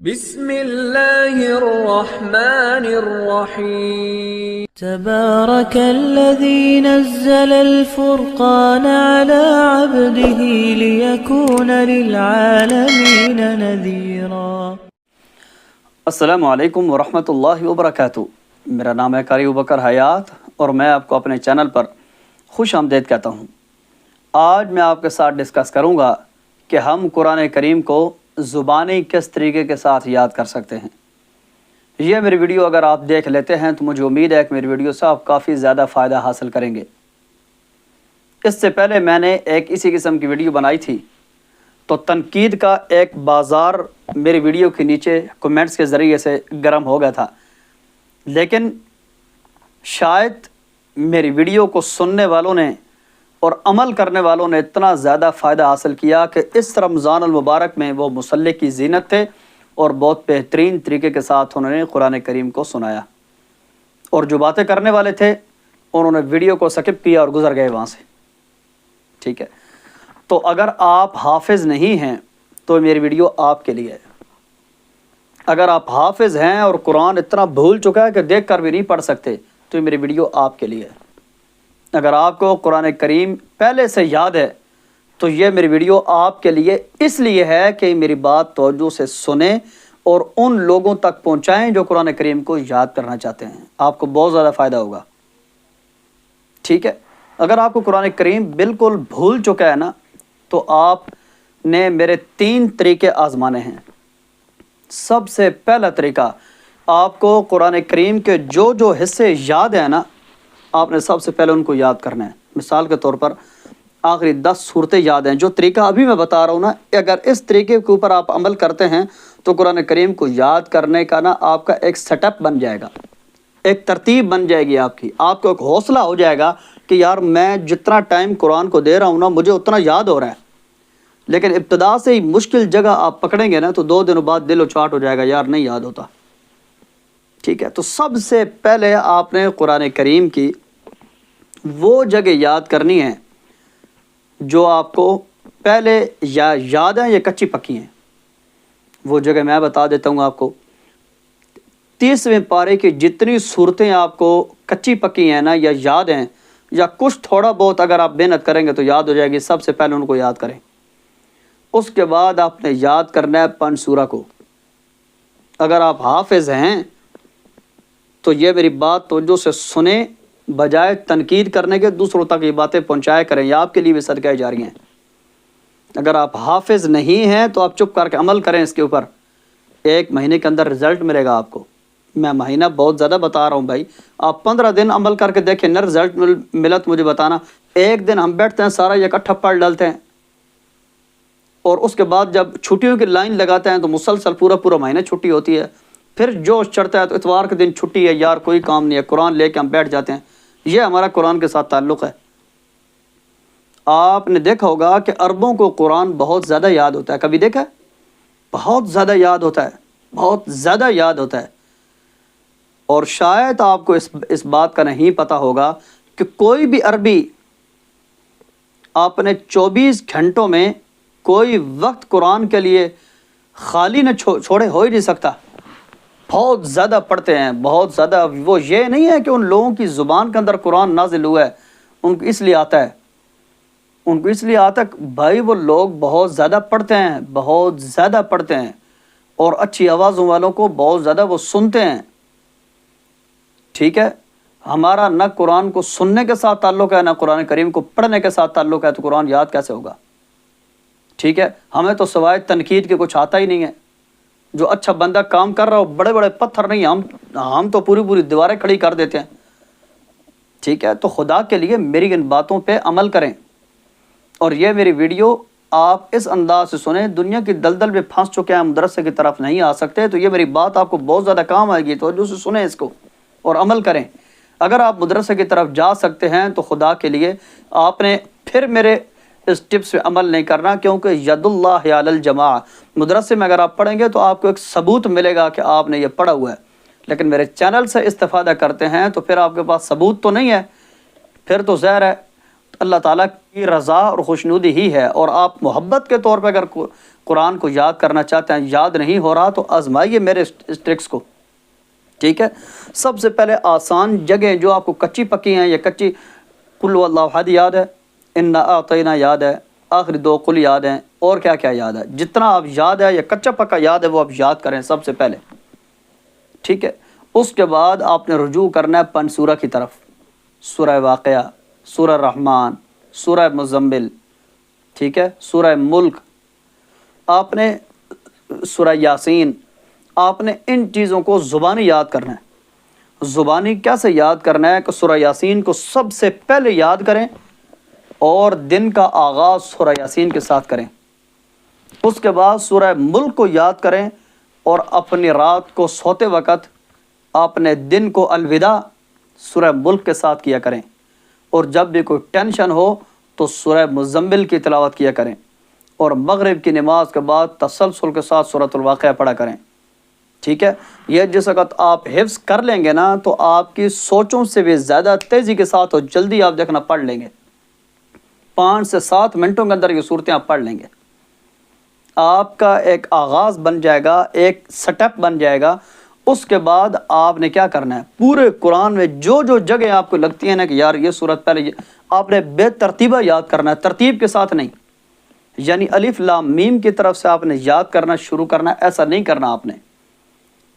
بسم اللہ الرحمن الرحیم تبارك الذي نزل الفرقان على عبده ليكون للعالمين نذيرا۔ السلام علیکم ورحمۃ اللہ وبرکاتہ۔ میرا نام ہے قاری ابوبکر حیات اور میں آپ کو اپنے چینل پر خوش آمدید کہتا ہوں۔ آج میں آپ کے ساتھ ڈسکس کروں گا کہ ہم قرآن کریم کو زبانی کس طریقے کے ساتھ یاد کر سکتے ہیں۔ یہ میری ویڈیو اگر آپ دیکھ لیتے ہیں تو مجھے امید ہے کہ میری ویڈیو سے آپ کافی زیادہ فائدہ حاصل کریں گے۔ اس سے پہلے میں نے ایک اسی قسم کی ویڈیو بنائی تھی تو تنقید کا ایک بازار میری ویڈیو کے نیچے کومنٹس کے ذریعے سے گرم ہو گیا تھا، لیکن شاید میری ویڈیو کو سننے والوں نے اور عمل کرنے والوں نے اتنا زیادہ فائدہ حاصل کیا کہ اس رمضان المبارک میں وہ مصلی کی زینت تھے اور بہت بہترین طریقے کے ساتھ انہوں نے قرآن کریم کو سنایا، اور جو باتیں کرنے والے تھے انہوں نے ویڈیو کو سکپ کیا اور گزر گئے وہاں سے۔ ٹھیک ہے، تو اگر آپ حافظ نہیں ہیں تو میری ویڈیو آپ کے لیے ہے۔ اگر آپ حافظ ہیں اور قرآن اتنا بھول چکا ہے کہ دیکھ کر بھی نہیں پڑھ سکتے تو میری ویڈیو آپ کے لیے ہے۔ اگر آپ کو قرآن کریم پہلے سے یاد ہے تو یہ میری ویڈیو آپ کے لیے اس لیے ہے کہ میری بات توجہ سے سنیں اور ان لوگوں تک پہنچائیں جو قرآن کریم کو یاد کرنا چاہتے ہیں، آپ کو بہت زیادہ فائدہ ہوگا۔ ٹھیک ہے، اگر آپ کو قرآن کریم بالکل بھول چکا ہے نا تو آپ نے میرے 3 طریقے آزمانے ہیں۔ سب سے پہلا طریقہ، آپ کو قرآن کریم کے جو حصے یاد ہیں نا آپ نے سب سے پہلے ان کو یاد کرنا ہے۔ مثال کے طور پر آخری 10 صورتیں یاد ہیں۔ جو طریقہ ابھی میں بتا رہا ہوں نا، اگر اس طریقے کے اوپر آپ عمل کرتے ہیں تو قرآن کریم کو یاد کرنے کا نا آپ کا ایک سیٹ اپ بن جائے گا، ایک ترتیب بن جائے گی آپ کو ایک حوصلہ ہو جائے گا کہ یار میں جتنا ٹائم قرآن کو دے رہا ہوں نا مجھے اتنا یاد ہو رہا ہے۔ لیکن ابتدا سے ہی مشکل جگہ آپ پکڑیں گے نا تو 2 دنوں بعد دل و چاٹ ہو جائے گا، یار نہیں یاد ہوتا۔ ٹھیک ہے، تو سب سے پہلے آپ نے قرآن کریم کی وہ جگہ یاد کرنی ہے جو آپ کو پہلے یا یاد ہیں یا کچی پکی ہیں۔ وہ جگہ میں بتا دیتا ہوں آپ کو۔ 30ویں پارے کی جتنی صورتیں آپ کو کچی پکی ہیں نا یا یاد ہیں یا کچھ تھوڑا بہت اگر آپ محنت کریں گے تو یاد ہو جائے گی، سب سے پہلے ان کو یاد کریں۔ اس کے بعد آپ نے یاد کرنا ہے 5 سورہ کو۔ اگر آپ حافظ ہیں تو یہ میری بات توجہ سے سنیں، بجائے تنقید کرنے کے دوسروں تک یہ باتیں پہنچایا کریں، یہ آپ کے لیے بھی صدقہ جاریہ ہیں۔ اگر آپ حافظ نہیں ہیں تو آپ چپ کر کے عمل کریں اس کے اوپر، 1 مہینے کے اندر رزلٹ ملے گا آپ کو۔ میں مہینہ بہت زیادہ بتا رہا ہوں بھائی، آپ 15 دن عمل کر کے دیکھیں نہ رزلٹ ملا تو مجھے بتانا۔ ایک دن ہم بیٹھتے ہیں سارا اکٹھا پڑھ ڈالتے ہیں اور اس کے بعد جب چھٹیوں کی لائن لگاتے ہیں تو مسلسل پورا مہینہ چھٹی ہوتی ہے، پھر جوش چڑھتا ہے تو اتوار کے دن چھٹی ہے، یار کوئی کام نہیں ہے، قرآن لے کے ہم بیٹھ جاتے ہیں۔ یہ ہمارا قرآن کے ساتھ تعلق ہے۔ آپ نے دیکھا ہوگا کہ عربوں کو قرآن بہت زیادہ یاد ہوتا ہے، کبھی دیکھا ہے؟ بہت زیادہ یاد ہوتا ہے، بہت زیادہ یاد ہوتا ہے۔ اور شاید آپ کو اس بات کا نہیں پتہ ہوگا کہ کوئی بھی عربی اپنے 24 گھنٹوں میں کوئی وقت قرآن کے لیے خالی نہ چھوڑے ہو ہی نہیں سکتا۔ بہت زیادہ پڑھتے ہیں، بہت زیادہ۔ وہ یہ نہیں ہے کہ ان لوگوں کی زبان کے اندر قرآن نازل ہوا ہے، ان کو اس لیے آتا ہے، ان کو اس لیے آتا ہے بھائی وہ لوگ بہت زیادہ پڑھتے ہیں، بہت زیادہ پڑھتے ہیں، اور اچھی آوازوں والوں کو بہت زیادہ وہ سنتے ہیں۔ ٹھیک ہے، ہمارا نہ قرآن کو سننے کے ساتھ تعلق ہے نہ قرآن کریم کو پڑھنے کے ساتھ تعلق ہے، تو قرآن یاد کیسے ہوگا؟ ٹھیک ہے، ہمیں تو سوائے تنقید کے کچھ آتا ہی نہیں ہے۔ جو اچھا بندہ کام کر رہا ہو، بڑے بڑے پتھر نہیں، ہم تو پوری دیواریں کھڑی کر دیتے ہیں۔ ٹھیک ہے، تو خدا کے لیے میری ان باتوں پہ عمل کریں، اور یہ میری ویڈیو آپ اس انداز سے سنیں۔ دنیا کی دلدل میں پھنس چکے ہیں، مدرسے کی طرف نہیں آ سکتے، تو یہ میری بات آپ کو بہت زیادہ کام آئے گی، تو جو سے سنیں اس کو اور عمل کریں۔ اگر آپ مدرسے کی طرف جا سکتے ہیں تو خدا کے لیے آپ نے پھر میرے اس ٹپس پہ عمل نہیں کرنا، کیونکہ ید اللہ علی الجماع، مدرسے میں اگر آپ پڑھیں گے تو آپ کو ایک ثبوت ملے گا کہ آپ نے یہ پڑھا ہوا ہے، لیکن میرے چینل سے استفادہ کرتے ہیں تو پھر آپ کے پاس ثبوت تو نہیں ہے، پھر تو ظاہر ہے اللہ تعالیٰ کی رضا اور خوشنودی ہی ہے۔ اور آپ محبت کے طور پہ اگر قرآن کو یاد کرنا چاہتے ہیں، یاد نہیں ہو رہا، تو آزمائیے میرے اس ٹرکس کو، ٹھیک ہے۔ سب سے پہلے آسان جگہیں جو آپ کو کچی پکی ہیں، یا کچی قل هو اللہ احد یاد ہے، انا اعطینا یاد ہے، آخری 2 قل یاد ہیں، اور کیا کیا یاد ہے، جتنا آپ یاد ہے یا کچا پکا یاد ہے وہ آپ یاد کریں سب سے پہلے، ٹھیک ہے۔ اس کے بعد آپ نے رجوع کرنا ہے 5 سورہ کی طرف، سورہ واقعہ، سورہ رحمان، سورہ مزمل، ٹھیک ہے، سورہ ملک، آپ نے سورہ یاسین، آپ نے ان چیزوں کو زبانی یاد کرنا ہے۔ زبانی کیسے یاد کرنا ہے کہ سورہ یاسین کو سب سے پہلے یاد کریں اور دن کا آغاز سورہ یاسین کے ساتھ کریں، اس کے بعد سورہ ملک کو یاد کریں اور اپنی رات کو سوتے وقت اپنے دن کو الوداع سورہ ملک کے ساتھ کیا کریں، اور جب بھی کوئی ٹینشن ہو تو سورہ مزمل کی تلاوت کیا کریں، اور مغرب کی نماز کے بعد تسلسل کے ساتھ سورۃ الواقعہ پڑھا کریں، ٹھیک ہے۔ یہ جس وقت آپ حفظ کر لیں گے نا تو آپ کی سوچوں سے بھی زیادہ تیزی کے ساتھ اور جلدی آپ دیکھنا پڑھ لیں گے، 5 سے 7 منٹوں کے اندر یہ صورتیں آپ پڑھ لیں گے، آپ کا ایک آغاز بن جائے گا، ایک سٹیپ بن جائے گا۔ اس کے بعد آپ نے کیا کرنا ہے، پورے قرآن میں جو جو جگہ آپ کو لگتی ہیں نا کہ یار یہ صورت پہلے، آپ نے بے ترتیبہ یاد کرنا ہے، ترتیب کے ساتھ نہیں، یعنی الف لام میم کی طرف سے آپ نے یاد کرنا شروع کرنا ہے، ایسا نہیں کرنا آپ نے۔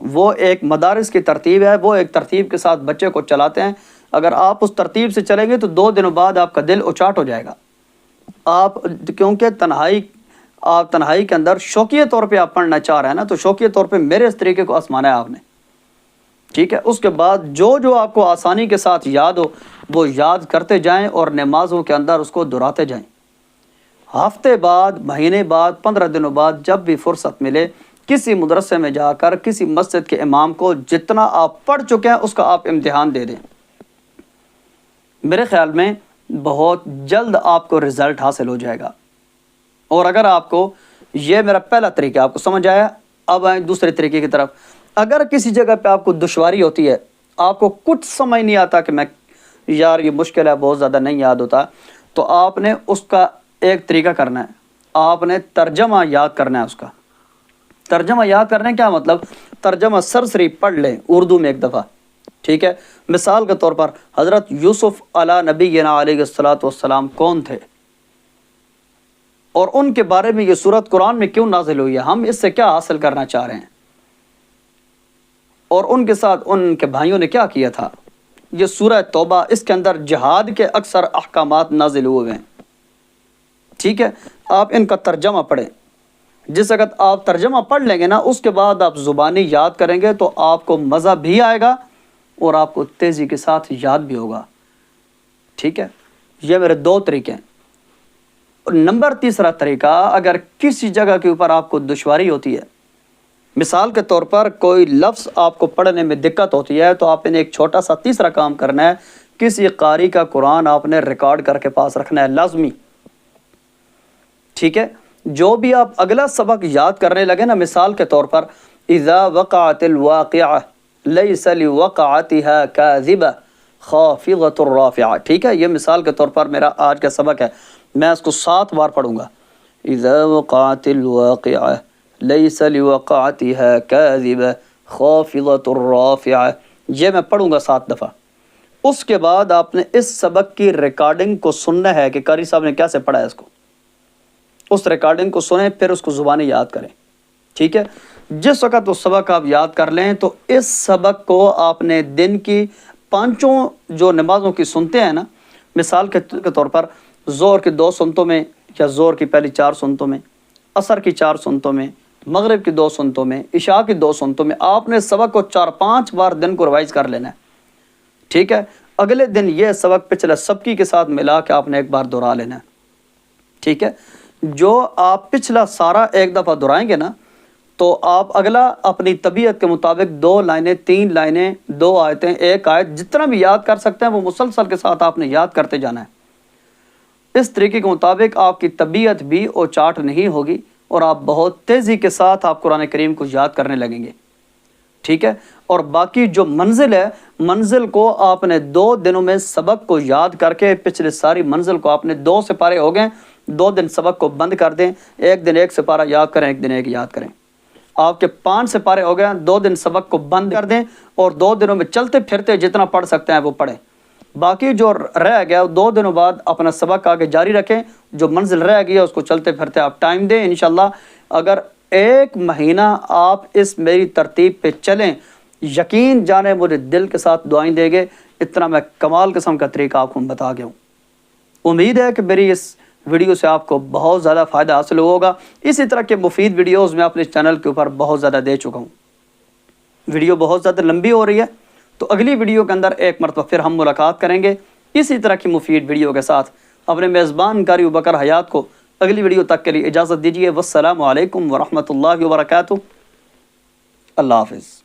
وہ ایک مدارس کی ترتیب ہے، وہ ایک ترتیب کے ساتھ بچے کو چلاتے ہیں، اگر آپ اس ترتیب سے چلیں گے تو 2 دنوں بعد آپ کا دل اچاٹ ہو جائے گا، آپ کیونکہ آپ تنہائی کے اندر شوقیہ طور پہ آپ پڑھنا چاہ رہے ہیں نا، تو شوقیہ طور پہ میرے اس طریقے کو آزمانا ہے آپ نے، ٹھیک ہے۔ اس کے بعد جو جو آپ کو آسانی کے ساتھ یاد ہو وہ یاد کرتے جائیں اور نمازوں کے اندر اس کو دہراتے جائیں، ہفتے بعد، مہینے بعد، 15 دنوں بعد جب بھی فرصت ملے کسی مدرسے میں جا کر کسی مسجد کے امام کو جتنا آپ پڑھ چکے ہیں اس کا آپ امتحان دے دیں، میرے خیال میں بہت جلد آپ کو رزلٹ حاصل ہو جائے گا۔ اور اگر آپ کو یہ میرا پہلا طریقہ آپ کو سمجھ آیا، اب آئیں دوسرے طریقے کی طرف۔ اگر کسی جگہ پہ آپ کو دشواری ہوتی ہے، آپ کو کچھ سمجھ نہیں آتا کہ میں یار یہ مشکل ہے، بہت زیادہ نہیں یاد ہوتا، تو آپ نے اس کا ایک طریقہ کرنا ہے، آپ نے ترجمہ یاد کرنا ہے۔ اس کا ترجمہ یاد کرنے کیا مطلب، ترجمہ سرسری پڑھ لیں اردو میں ایک دفعہ، ٹھیک ہے۔ مثال کے طور پر حضرت یوسف علیہ نبینا علیہ الصلوۃ والسلام کون تھے، اور ان کے بارے میں یہ سورت قرآن میں کیوں نازل ہوئی ہے، ہم اس سے کیا حاصل کرنا چاہ رہے ہیں، اور ان کے ساتھ ان کے بھائیوں نے کیا کیا تھا۔ یہ سورہ توبہ، اس کے اندر جہاد کے اکثر احکامات نازل ہوئے ہیں، ٹھیک ہے۔ آپ ان کا ترجمہ پڑھیں، جس وقت آپ ترجمہ پڑھ لیں گے نا اس کے بعد آپ زبانی یاد کریں گے تو آپ کو مزہ بھی آئے گا اور آپ کو تیزی کے ساتھ یاد بھی ہوگا، ٹھیک ہے۔ یہ میرے 2 طریقے ہیں۔ نمبر 3 طریقہ، اگر کسی جگہ کے اوپر آپ کو دشواری ہوتی ہے، مثال کے طور پر کوئی لفظ آپ کو پڑھنے میں دقت ہوتی ہے، تو آپ نے ایک چھوٹا سا 3 کام کرنا ہے، کسی قاری کا قرآن آپ نے ریکارڈ کر کے پاس رکھنا ہے، لازمی، ٹھیک ہے۔ جو بھی آپ اگلا سبق یاد کرنے لگے نا، مثال کے طور پر اذا وقعت الواقعہ لیس لوقعتها کاذبہ خافضۃ الرافعہ، ٹھیک ہے۔ یہ مثال کے طور پر میرا آج کا سبق ہے، میں اس کو 7 بار پڑھوں گا، اذا وقعت الواقعہ لیس لوقعتها کاذبہ خافضۃ الرافعہ، یہ میں پڑھوں گا 7 دفعہ۔ اس کے بعد آپ نے اس سبق کی ریکارڈنگ کو سننا ہے کہ قاری صاحب نے کیسے پڑھا ہے، اس کو اس ریکارڈنگ کو سنیں، پھر اس کو زبانی یاد کریں، ٹھیک ہے۔ جس وقت وہ سبق آپ یاد کر لیں تو اس سبق کو آپ نے دن کی 5 جو نمازوں کی سنتے ہیں نا، مثال کے طور پر ظہر کی 2 سنتوں میں، یا ظہر کی پہلی 4 سنتوں میں، عصر کی 4 سنتوں میں، مغرب کی 2 سنتوں میں، عشاء کی 2 سنتوں میں، آپ نے سبق کو 4-5 بار دن کو ریوائز کر لینا ہے، ٹھیک ہے۔ اگلے دن یہ سبق پچھلے سبقی کے ساتھ ملا کے آپ نے ایک بار دہرا لینا ہے، ٹھیک ہے۔ جو آپ پچھلا سارا ایک دفعہ دہرائیں گے نا تو آپ اگلا اپنی طبیعت کے مطابق 2 لائنیں، 3 لائنیں، 2 آیتیں، 1 آیت، جتنا بھی یاد کر سکتے ہیں وہ مسلسل کے ساتھ آپ نے یاد کرتے جانا ہے۔ اس طریقے کے مطابق آپ کی طبیعت بھی اوچاٹ نہیں ہوگی اور آپ بہت تیزی کے ساتھ آپ قرآن کریم کو یاد کرنے لگیں گے۔ ٹھیک ہے. اور باقی جو منزل ہے، منزل کو آپ نے 2 دنوں میں سبق کو یاد کر کے، پچھلے ساری منزل کو آپ نے 2 سپارے ہو گئے، 2 دن سبق کو بند کر دیں، ایک دن ایک سپارہ یاد کریں، ایک دن ایک یاد کریں. آپ کے 5 سپارے ہو گئے، 2 دن سبق کو بند کر دیں اور 2 دنوں میں چلتے پھرتے جتنا پڑھ سکتے ہیں وہ پڑھیں. باقی جو رہ گیا 2 دنوں بعد اپنا سبق آگے جاری رکھیں. جو منزل رہ گئی ہے اس کو چلتے پھرتے آپ ٹائم دیں. انشاءاللہ اگر 1 مہینہ آپ اس میری ترتیب پہ چلیں، یقین جانے مجھے دل کے ساتھ دعائیں دیں گے. اتنا میں کمال قسم کا طریقہ آپ کو بتا گیا ہوں. امید ہے کہ میری اس ویڈیو سے آپ کو بہت زیادہ فائدہ حاصل ہوگا. اسی طرح کے مفید ویڈیوز میں اپنے چینل کے اوپر بہت زیادہ دے چکا ہوں. ویڈیو بہت زیادہ لمبی ہو رہی ہے، تو اگلی ویڈیو کے اندر ایک مرتبہ پھر ہم ملاقات کریں گے اسی طرح کی مفید ویڈیو کے ساتھ. اپنے میزبان قاری ابوبکر حیات کو اگلی ویڈیو تک کے لیے اجازت دیجیے. والسلام علیکم ورحمۃ اللہ وبرکاتہ. اللہ حافظ.